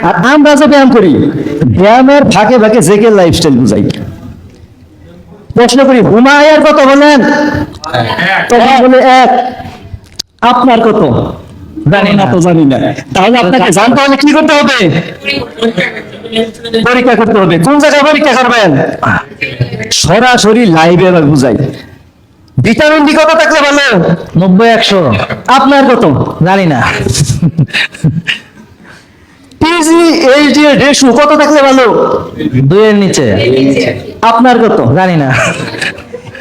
আর আমরা যে ব্যায়াম করি, ব্যায়ামের ফাঁকে ফাঁকে জেকে লাইফস্টাইল বুঝাই। প্রশ্ন করি, হুমায়ার কত বলেন? তখন বলে এক। আপনার কত? জানি না, তো জানি না। তাহলে আপনাকে জানতে হলে কি করতে হবে? পরীক্ষা করতে হবে। কোন জায়গায় পরীক্ষা করবেন? সরাসরি লাইভে বুঝাই। ভিটামিন ডি কত থাকলে ভালো? 90-100। আপনার কত? জানি না। পিজি এইচডি এর রেশিও কত থাকলে ভালো? 2-এর নিচে। আপনার কত? জানি না।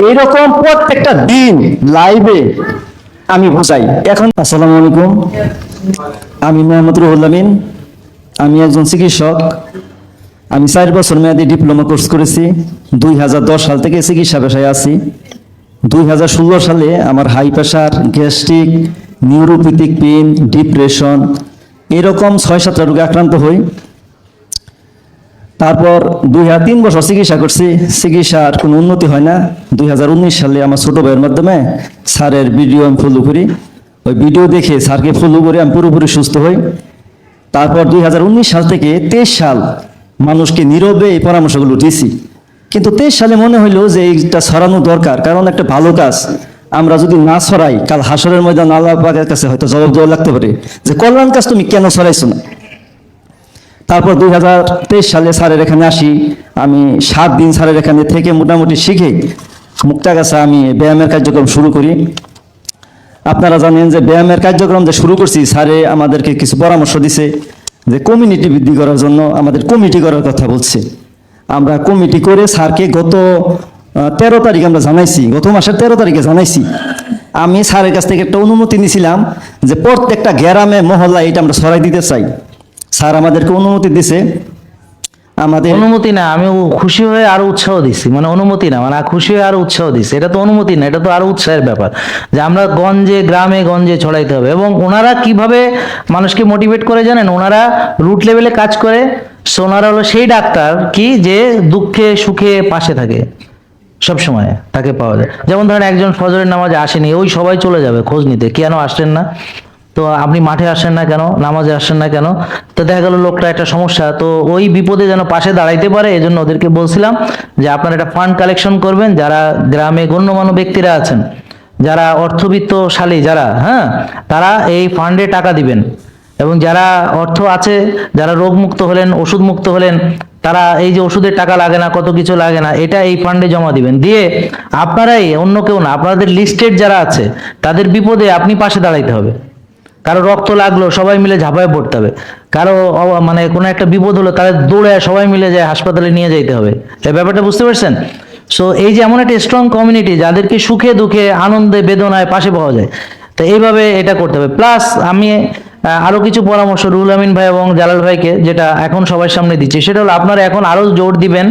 এইরকম প্রত্যেকটা দিন লাইভে আমি বুঝাই। এখন আসসালামু আলাইকুম, আমি মোহাম্মদ রুহুল আমিন। আমি একজন চিকিৎসক। আমি 4 বছর মেয়াদী ডিপ্লোমা কোর্স করেছি। 2010 সাল থেকে চিকিৎসা পেশায় আছি। 2016 সালে আমার high pressure, gastric, neuropathic pain, depression এরকম 6-7টা রোগে আক্রান্ত হই। তারপর 3 বছর চিকিৎসা করছি, চিকিৎসার কোনো উন্নতি হয় না। 2019 সালে আমার ছোট ভাইয়ের মাধ্যমে স্যারের ভিডিও আমি ফলো করি। ওই ভিডিও দেখে স্যারকে ফলো করে আমি পুরোপুরি সুস্থ হই। তারপর 2019 সাল থেকে 23 সাল মানুষকে নীরবে এই পরামর্শগুলো দিয়েছি। কিন্তু 23 সালে মনে হইলো যে এইটা ছড়ানো দরকার, কারণ একটা ভালো কাজ আমরা যদি না ছড়াই, কাল হাসরের ময়দান আল্লাহ পাকের কাছে হয়তো জবাব দেওয়া লাগতে পারে যে কল্যাণ কাজ তুমি কেন ছড়াইছো না। তারপর 2023 সালে স্যারের এখানে আসি। আমি 7 দিন স্যারের এখানে থেকে মোটামুটি শিখে মুক্তাগাছা আমি ব্যায়ামের কার্যক্রম শুরু করি। আপনারা জানেন যে ব্যায়ামের কার্যক্রম যে শুরু করছি, স্যারে আমাদেরকে কিছু পরামর্শ দিছে যে কমিউনিটি বৃদ্ধি করার জন্য আমাদের কমিটি করার কথা বলছে। আমরা কমিটি করে স্যারকে গত 13 তারিখ আমরা জানাইছি, গত মাসের 13 তারিখে জানাইছি। আমি স্যারের কাছ থেকে একটা অনুমতি নিয়েছিলাম যে প্রত্যেকটা গ্রামে মহল্লা এটা আমরা ছড়াই দিতে চাই। স্যার আমাদেরকে অনুমতি দিছে। আমাদের অনুমতি না, আমি খুশি হয়ে আরো উৎসাহ দিছি। মানে অনুমতি না, মানে খুশি হয়ে আরো উৎসাহ দিছি। এটা তো অনুমতি না, এটা তো আরো উৎসাহের ব্যাপার যে আমরা গঞ্জে গ্রামে গঞ্জে ছড়াইতে হবে। এবং ওনারা কিভাবে মানুষকে মোটিভেট করে জানেন? ওনারা রুট লেভেলে কাজ করে। সো ওনারা হলো সেই ডাক্তার কি যে দুঃখে সুখে পাশে থাকে, সব সময় তাকে পাওয়া যায়। যেমন ধরেন একজন ফজরের নামাজে আসেনি, ওই সবাই চলে যাবে খোঁজ নিতে, কেন আসলেন না? তো আপনি মাঠে আসেন না কেন? নামাজে আসেন না কেন? তো দেখা গেল লোকটা একটা সমস্যা, তো ওই বিপদে যেন পাশে দাঁড়াইতে পারে, এজন্য ওদেরকে বলছিলাম যে আপনারা একটা ফান্ড কালেকশন করবেন। যারা গ্রামে গণ্যমান্য ব্যক্তিরা আছেন, যারা অর্থবিত্তশালী যারা, হ্যাঁ, তারা এই ফান্ডে টাকা দিবেন। এবং যারা অর্থ আছে, যারা রোগমুক্ত হলেন, ওষুধ মুক্ত হলেন, তারা এই যে ওষুধের টাকা লাগে না, কত কিছু লাগে না, এটা এই ফান্ডে জমা দিবেন। দিয়ে আপনারাই, অন্য কেউ না, আপনাদের লিস্টেড যারা আছে তাদের বিপদে আপনি পাশে দাঁড়াইতে হবে। কারো রক্ত লাগলো, সবাই মিলে ঝাঁপায় পড়তে হবে। কারো মানে কোনো একটা বিপদ হলো, তাদের দৌড়ে সবাই মিলে যায় হাসপাতালে নিয়ে যাইতে হবে। এই ব্যাপারটা বুঝতে পারছেন? সো এই যে এমন একটা স্ট্রং কমিউনিটি যাদেরকে সুখে দুঃখে আনন্দে বেদনায় পাশে পাওয়া যায়, তো এইভাবে এটা করতে হবে। প্লাস আমি আরো কিছু পরামর্শ রুহুল আমিন ভাই এবং জালাল ভাইকে যেটা এখন সবার সামনে দিচ্ছি, সেটা হলো আপনারা এখন আরো জোর দিবেন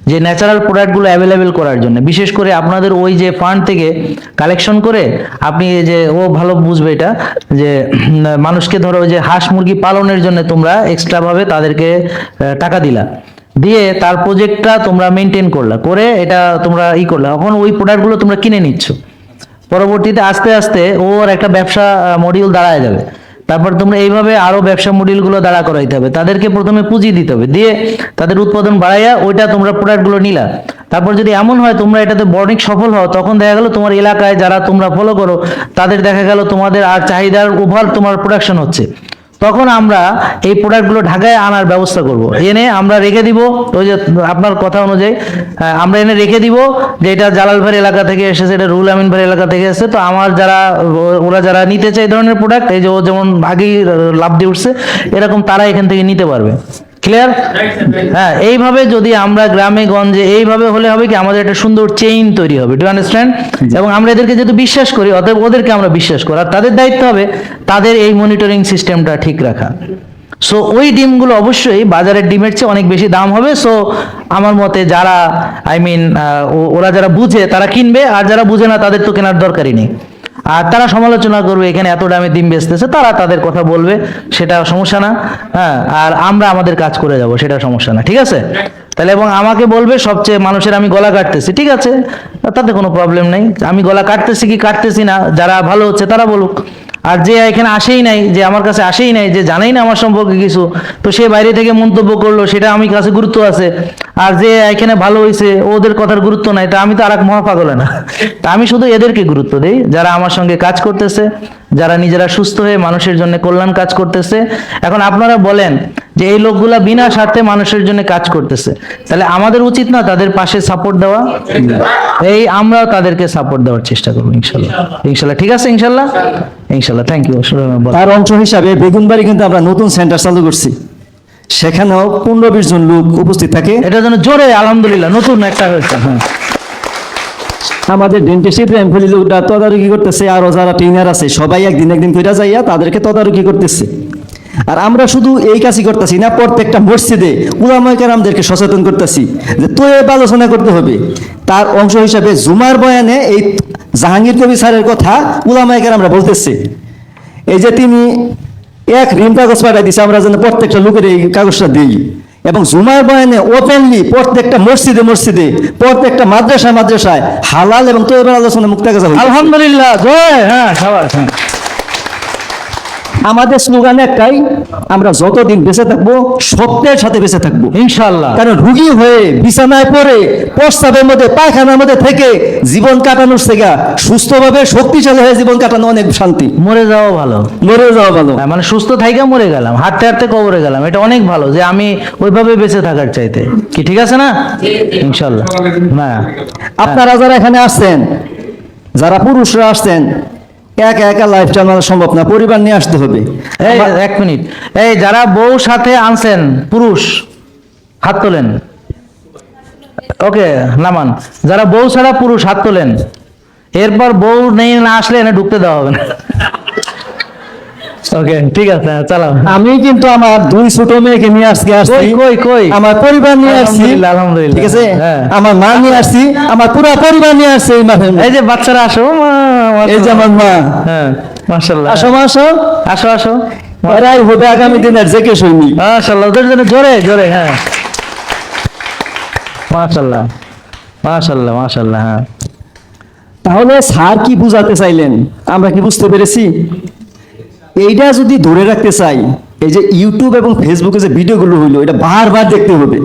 যে ন্যাচারাল প্রোডাক্টগুলো অ্যাভেলেবেল করার জন্য। বিশেষ করে আপনাদের ওই যে ফান্ড থেকে কালেকশন করে আপনি যে ভালো বুঝবে এটা, যে মানুষকে ধরো যে হাঁস মুরগি পালনের জন্য তোমরা এক্সট্রা ভাবে তাদেরকে টাকা দিলা, দিয়ে তার প্রজেক্টটা তোমরা মেনটেন করলা, করে এটা তোমরা করলা। এখন ওই প্রোডাক্টগুলো তোমরা কিনে নিচ্ছ, পরবর্তীতে আস্তে আস্তে ওর একটা ব্যবসা মডিউল দাঁড়ায় যাবে। তারপর তোমরা এইভাবে আরো ব্যবসা মডিউলগুলো দাঁড়া করাইতে হবে। তাদেরকে প্রথমে পুঁজি দিতে হবে, দিয়ে তাদের উৎপাদন বাড়াইয়া ওইটা তোমরা প্রোডাক্টগুলো নিলা। তারপর যদি এমন হয় তোমরা এটাতে বর্ণিক সফল হও, তখন দেখা গেল তোমার এলাকায় যারা তোমরা ফলো করো তাদের দেখা গেল তোমাদের আর চাহিদার ওভার তোমার প্রোডাকশন হচ্ছে। তখন আমরা এই প্রোডাক্টগুলো ঢাকায় আনার ব্যবস্থা করব, এনে আমরা রেখে দিব। ওই যে আপনার কথা অনুযায়ী আমরা এনে রেখে দিব যে এটা জালাল ভাইয়ের এলাকা থেকে এসেছে, এটা রুহুল আমিন ভাইয়ের এলাকা থেকে এসেছে। তো আমার যারা ওরা যারা নিতে চায় এই ধরনের প্রোডাক্ট, এই যে ও যেমন আগেই লাভ দিয়ে উঠছে, এরকম তারা এখান থেকে নিতে পারবে। ক্লিয়ার? হ্যাঁ, এইভাবে যদি আমরা গ্রামে গঞ্জে এইভাবে হলে হবে কি, আমাদের একটা সুন্দর চেইন তৈরি হবে। Do understand? এবং আমরা এদেরকে যেহেতু বিশ্বাস করি, অতএব ওদেরকে আমরা বিশ্বাস করি। আর তাদের দায়িত্ব হবে তাদের এই মনিটরিং সিস্টেমটা ঠিক রাখা। সো ওই ডিমগুলো অবশ্যই বাজারের ডিমের চেয়ে অনেক বেশি দাম হবে। সো আমার মতে যারা ওরা যারা বুঝে তারা কিনবে, আর যারা বুঝে না তাদের তো কেনার দরকারই নেই। আর তারা সমালোচনা করবে এখানে এত দামে ডিম বেচতেছে, তারা তাদের কথা বলবে, সেটা সমস্যা না। হ্যাঁ, আর আমরা আমাদের কাজ করে যাব, সেটা সমস্যা না। ঠিক আছে? তাহলে এবং আমাকে বলবে সবচেয়ে মানুষের আমি গলা কাটতেছি, ঠিক আছে, তাতে কোনো প্রবলেম নেই। আমি গলা কাটতেছি কি কাটতেছি না, যারা ভালো হচ্ছে তারা বলুক। আর যে এখানে আসেই নাই, যে আমার কাছে আসেই নাই, যে জানেই না আমার সম্পর্কে কিছু, তো সে বাইরে থেকে মন্তব্য করলো, সেটা আমি কাছে গুরুত্ব আছে। আর যে এখানে ভালো হয়েছে ওদের কথার গুরুত্ব নাই, তা আমি তো আর এক মহাপাগলে না। তা আমি শুধু এদেরকে গুরুত্ব দিই যারা আমার সঙ্গে কাজ করতেছে, যারা নিজেরা সুস্থ হয়ে মানুষের জন্য কল্যাণ কাজ করতেছে। এখন আপনারা বলেন যে এই লোকগুলা বিনা স্বার্থে মানুষের জন্য কাজ করতেছে, তাহলে আমাদের উচিত না তাদের পাশে সাপোর্ট দেওয়া? এই আমরাও তাদেরকে সাপোর্ট দেওয়ার চেষ্টা করবো ইনশাল্লাহ। ইনশাল্লাহ, ঠিক আছে, ইনশাল্লাহ, ইনশাল্লাহ। Thank you. তার অংশ হিসাবে বেগুনবাড়ি কিন্তু আমরা নতুন সেন্টার চালু করছি, সেখানেও 15-20 জন লোক উপস্থিত থাকে। এটা যেন জোরে আলহামদুলিল্লাহ নতুন একটা হয়েছে। হ্যাঁ, আমাদের ডেন্টিস্ট ইব্রাহিম খলিলুররা তদারকি করতেছে, আরো যারা ট্রেনার আছে সবাই একদিন কইরা যাইয়া তাদেরকে তদারকি করতেছে। আর আমরা শুধু এই কাজই করতেছি না, প্রত্যেকটা মসজিদে উলামায়ে কেরামদেরকে সচেতন করতেছি যে তয়েব আলোচনা করতে হবে। তার অংশ হিসাবে জুমার বয়ানে এই জাহাঙ্গীর কবির স্যারের কথা উলামায়ে কেরামরা বলতেছে। এই যে তিনি এক রিম কাগজ পাঠাই দিছে, আমরা যেন প্রত্যেকটা লোকের এই কাগজটা দিই, এবং জুমার বয়ানে ওপেনলি প্রত্যেকটা মসজিদে মসজিদে, প্রত্যেকটা মাদ্রাসায় হালাল এবং তৈবার আলোচনা মুক্ত কাজ হবে। আলহামদুলিল্লাহ, জয়। হ্যাঁ, সবার। হ্যাঁ, আমাদের স্লোগান একটাই, আমরা যতদিন বেঁচে থাকবো সত্যের সাথে বেঁচে থাকবো ইনশাআল্লাহ। কারণ রুগী হয়ে বিছানায় পড়ে প্রস্তাবের মধ্যে পায়খানার মধ্যে থেকে জীবন কাটানোর থেকে সুস্থভাবে শক্তিশালী হয়ে জীবন কাটানো অনেক শান্তি। মরে যাওয়া ভালো, মরে যাওয়া ভালো। হ্যাঁ, মানে সুস্থ থাইকা মরে গেলাম, হাঁটতে হাঁটতে কবরে গেলাম, এটা অনেক ভালো যে আমি ওইভাবে বেঁচে থাকার চাইতে। কি ঠিক আছে না? ইনশাআল্লাহ। না, আপনারা যারা এখানে আসছেন, যারা পুরুষরা আসছেন, একা একা লাইফ চালানো সম্ভব না, পরিবার নিয়ে আসতে হবে। এই এক মিনিট, এই যারা বউ সাথে আনছেন পুরুষ হাত তোলেন। ওকে, নামান। যারা বউ ছাড়া পুরুষ হাত তোলেন। এরপর বউ নেই না আসলে এনে ঢুকতে দেওয়া হবে না। ওকে, ঠিক আছে, চালাও। আমি কিন্তু আমার 2 ছোট মেয়েকে নিয়ে আজকে আসছি, কই আমার পরিবার নিয়ে আসছি। আলহামদুলিল্লাহ, ঠিক আছে, হ্যাঁ। আমার মা নিয়ে আসছি, আমার পুরো পরিবার নিয়ে আসছে এই মাঠে। এই যে বাচ্চারা আসো, এই যে আমার মা। হ্যাঁ, মাশাআল্লাহ। আসো মা, আসো আসো আসো। এরাই হবে আগামী দিনের জেকে সৈনিক। মাশাআল্লাহ, ওদের জন্য জোরে জোরে। হ্যাঁ, মাশাআল্লাহ মাশাআল্লাহ মাশাআল্লাহ। হ্যাঁ, তাহলে স্যার কি বুঝাতে চাইলেন আমরা কি বুঝতে পেরেছি? এইটা যদি ধরে রাখতে চাই, এই যে ইউটিউব এবং ফেসবুকে যে ভিডিওগুলো হইলো, এটা বারবার দেখতে হবে।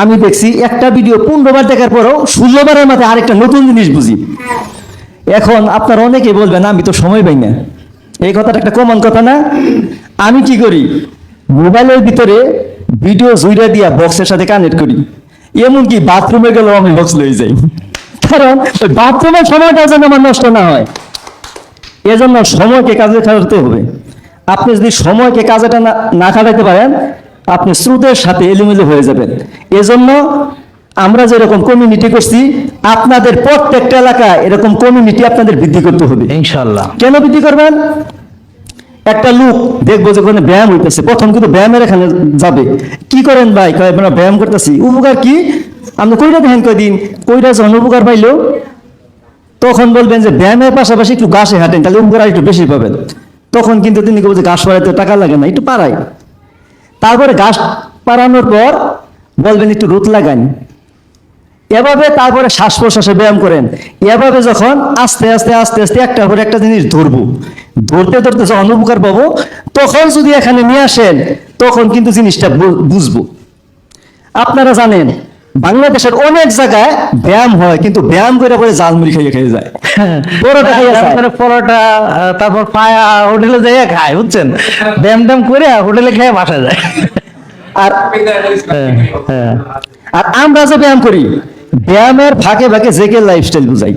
আমি দেখছি একটা ভিডিও 15 বার দেখার পরও 16 বারের মাথায় আরেকটা নতুন জিনিস বুঝি। এখন আপনারা অনেকে বলবেন আমি তো সময় পাই না, এই কথাটা একটা কমন কথা না? আমি কি করি, মোবাইলের ভিতরে ভিডিও জুইরা দিয়া বক্সের সাথে কানেক্ট করি, এমনকি বাথরুমে গেলেও আমি বক্স লয়ে যাই, কারণ ওই বাথরুমের সময়টা যেন আমার নষ্ট না হয়। এজন্য সময়কে কাজে খাটাতে হবে। আপনি যদি সময়কে কাজেটা না খাটাতে পারেন, আপনি স্রোতের সাথে এলোমেলো হয়ে যাবেন। এজন্য আমরা যেরকম কমিউনিটি করছি, আপনাদের প্রত্যেকটা এলাকায় এরকম কমিউনিটি আপনাদের বৃদ্ধি করতে হবে ইনশাআল্লাহ। কেন বৃদ্ধি করবেন? একটা লোক দেখবো যে ওখানে ব্যায়াম হইতেছে, প্রথম কিন্তু ব্যায়ামের এখানে যাবে, কি করেন ভাই? কয় আমরা ব্যায়াম করতেছি। উপকার কি? আপনি কইরা দেখেন কয়দিন, কইরা যখন উপকার পাইলো তখন বলবেন যে ব্যায়ামের পাশাপাশি একটু ঘাসে হাঁটেন, তাহলে উপকার একটু বেশি পাবেন। তখন কিন্তু তিনি বলছে ঘাস পাড়াইতে টাকা লাগে না, একটু পাড়াই। তারপরে ঘাস পাড়ানোর পর বলবেন একটু রোদ লাগান। এভাবে তারপরে শ্বাস প্রশ্বাসে ব্যায়াম করেন। এভাবে যখন আস্তে আস্তে আস্তে আস্তে একটার পর একটা জিনিস ধরবো, ধরতে ধরতে যখন উপকার পাবো, তখন যদি এখানে নিয়ে আসেন, তখন কিন্তু জিনিসটা বুঝবো। আপনারা জানেন বাংলাদেশের অনেক জায়গায় ব্যায়াম হয়, কিন্তু ব্যায়াম করে পরে জালমুড়ি খাইয়ে খেয়ে যায়, পরোটা খাইয়ে যায়। তারপরে পরোটা, তারপর পায়া হোটেলে যাইয়া খায়, বুঝছেন? ব্যায়াম ট্যাম করে হোটেলে খেয়ে বাসা যায়। আর হ্যাঁ, হ্যাঁ। আর আমরা যে ব্যায়াম করি, ব্যায়ামের ফাঁকে ফাঁকে জেকে লাইফস্টাইল বুঝাই।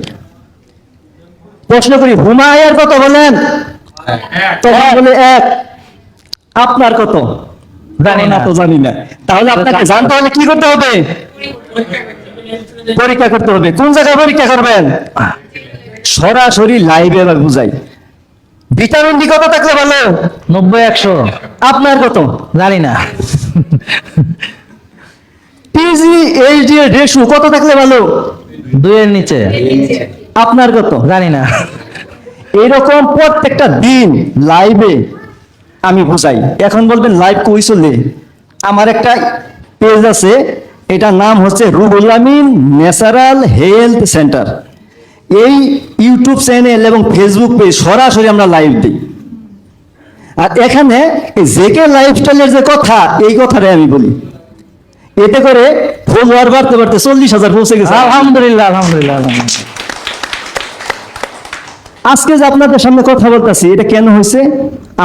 প্রশ্ন করি হুমায়ের কত বলেন? তখন বলে 1। আপনার কত? জানি না। তো জানি না। তাহলে আপনাকে জানতে হলে কি করতে হবে? পরীক্ষা করতে হবে। কোন জায়গায় পরীক্ষা করবেন? সরাসরি লাইভে বুঝাই। ভিটামিন ডি কত থাকলে ভালো? 90-100। আপনার কত? জানি না। পিজি এইচডি এর রেশিও কত থাকলে ভালো? 2 এর নিচে। আপনার কত? জানি না। এইরকম প্রত্যেকটা দিন লাইভে আমি বুঝাই। এখন বলবেন লাইভ কই চলে? আমার একটা পেজ আছে, এটার নাম হচ্ছে Ruhul Amin natural health centre. এই ইউটিউব চ্যানেল এবং ফেসবুক পেজ সরাসরি আমরা লাইভ দিই। আর এখানে এই জেকে লাইফস্টাইলের যে কথা, এই কথাটাই আমি বলি। এতে করে ফলোয়ার বাড়তে বাড়তে 40,000 পৌঁছে গেছে। আলহামদুলিল্লাহ, আলহামদুলিল্লাহ, আলহামদুলিল্লাহ। আজকে যে আপনাদের সামনে কথা বলতেছি, এটা কেন হয়েছে?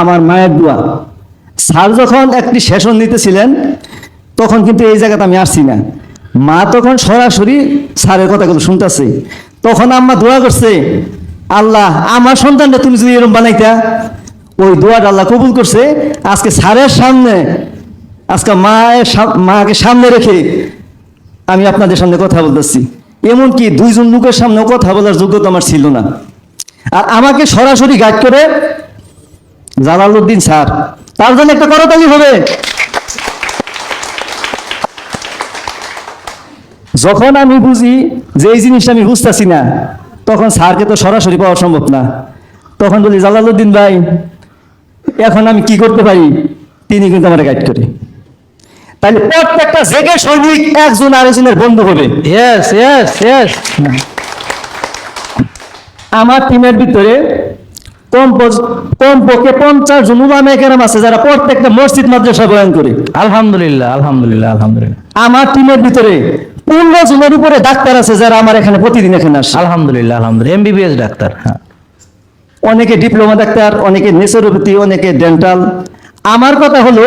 আমার মায়ের দোয়া। স্যার যখন একটি সেশন দিতেছিলেন, তখন কিন্তু এই জায়গাতে আমি আসছি না। মা তখন সরাসরি স্যারের কথাগুলো শুনতেছে। তখন আম্মা দোয়া করছে, আল্লাহ আমার সন্তানটা তুমি যদি এরকম বানাইতা। ওই দোয়াটা আল্লাহ কবুল করছে। আজকে স্যারের সামনে, আজকে মাকে সামনে রেখে আমি আপনাদের সামনে কথা বলতেছি। এমনকি দুইজন লোকের সামনেও কথা বলার যোগ্যতা আমার ছিল না। আর আমাকে সরাসরি গাইড করে জালালউদ্দিন স্যার, তার জন্য একটা করতালি হবে। যখন আমি বুঝি যে এই জিনিসটা আমি বুঝতেছি না, তখন স্যারকে তো সরাসরি পাওয়া সম্ভব না। তখন বলি, জালালউদ্দিন ভাই, এখন আমি কি করতে পারি? তিনি কিন্তু আমার গাইড করে। তাহলে প্রত্যেকটা জেগে সৈনিক একজন আরেকজনের বন্ধু হবে। Yes, yes, yes. আমার টিমের ভিতরে কমপক্ষে 50 জন উলামায়ে কেরাম আছে, যারা প্রত্যেকটা মসজিদ মাদ্রাসা বয়ান করে। আলহামদুলিল্লাহ, আলহামদুলিল্লাহ, আলহামদুলিল্লাহ, আমার টিমের ভিতরে 15 জনের উপরে ডাক্তার আছে, যারা আমার এখানে প্রতিদিন এখানে আসে। আলহামদুলিল্লাহ, আলহামদুলিল্লাহ। এমবিবিএস ডাক্তার, হ্যাঁ। অনেকে ডিপ্লোমা ডাক্তার, অনেকে নেচুরোপ্যাথি, অনেকে ডেন্টাল। আমার কথা হলো,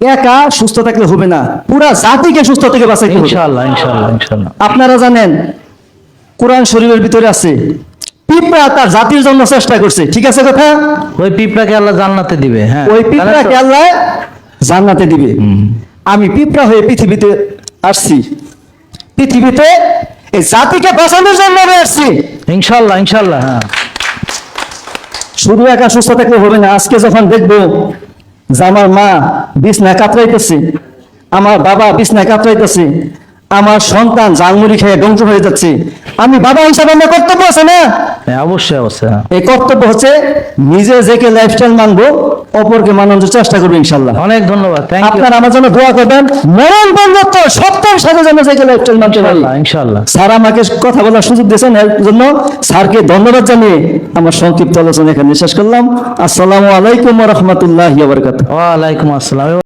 একা সুস্থ থাকলে হবে না, পুরা জাতিকে সুস্থ থেকে বাঁচাইতে হবে। ইনশাআল্লাহ, ইনশাআল্লাহ, ইনশাআল্লাহ। আপনারা জানেন, কোরআন শরীফের ভিতরে আছে, পিঁপড়া তার জাতির জন্য চেষ্টা করছে। ঠিক আছে কথা? ওই পিঁপড়াকে আল্লাহ জান্নাতে দিবে, হ্যাঁ। ওই পিঁপড়াকে আল্লাহ জান্নাতে দিবে। আমি পিঁপড়া হয়ে পৃথিবীতে আসছি, পৃথিবীতে এই জাতিকে বাঁচানোর জন্য আমি আসছি। ইনশাআল্লাহ, ইনশাআল্লাহ, হ্যাঁ। শুধু একা সুস্থ থাকলে হবে না। আজকে যখন দেখবো যে আমার মা বিছনায় কাতরাইতেছে, আমার বাবা বিছনায় কাতরাইতেছে, আমার সন্তান জালমুড়ি খেয়ে ধ্বংস হয়ে যাচ্ছে, আমি বাবা হিসাবে আমার কর্তব্য আছে না? হ্যাঁ, অবশ্যই, অবশ্যই, হ্যাঁ। এই কর্তব্য হচ্ছে নিজে জেকে লাইফস্টাইল মানবো, অপরকে মানানোর চেষ্টা করবো ইনশাল্লাহ। অনেক ধন্যবাদ, থ্যাংক ইউ। আপনারা আমার জন্য দোয়া করবেন, মরণ পর্যন্ত সত্যের সাথে যেন জেকে লাইফস্টাইল মানতে পারি। ইনশাআল্লাহ, ইনশাআল্লাহ। স্যার আমাকে কথা বলার সুযোগ দিয়েছেন, এর জন্য স্যারকে ধন্যবাদ জানিয়ে আমার সংক্ষিপ্ত আলোচনা এখানে শেষ করলাম। আসসালামু আলাইকুম ওয়া রাহমাতুল্লাহি ওয়া বারাকাতুহু। ওয়ালাইকুম আসসালাম।